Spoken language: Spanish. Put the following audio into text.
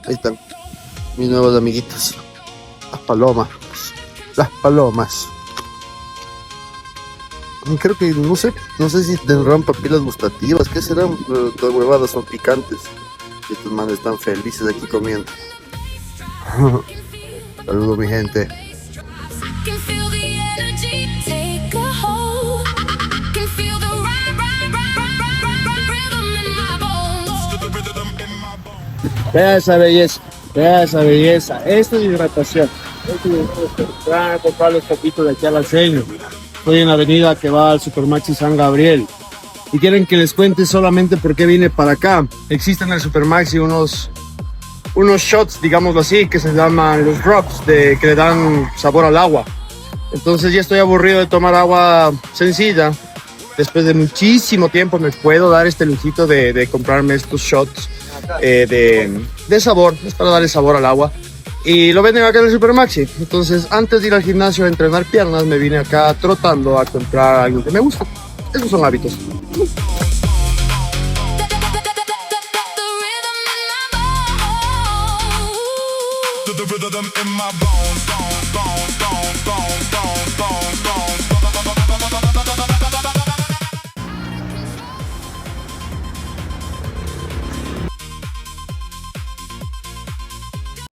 Ahí están mis nuevos amiguitos. Las palomas. Las palomas. Creo que, no sé si tendrán papilas gustativas. ¿Qué serán? Pero las huevadas son picantes. Y estos manes están felices aquí comiendo. Saludos, mi gente. Vea esa belleza, vea esa belleza. Esto es hidratación. Esto es van a comprar los taquitos de aquí a la Seño. Estoy en la avenida que va al Supermaxi San Gabriel. Y quieren que les cuente solamente por qué vine para acá. Existen en el Supermaxi unos shots, digámoslo así, que se llaman los drops, que le dan sabor al agua. Entonces ya estoy aburrido de tomar agua sencilla. Después de muchísimo tiempo me puedo dar este lujito de comprarme estos shots de sabor. Es para darle sabor al agua. Y lo venden acá en el Supermaxi. Entonces antes de ir al gimnasio a entrenar piernas, me vine acá trotando a comprar algo que me gusta. Esos son hábitos. The rhythm in my bones, bones, bones, bones, bones, bones, bones, bones.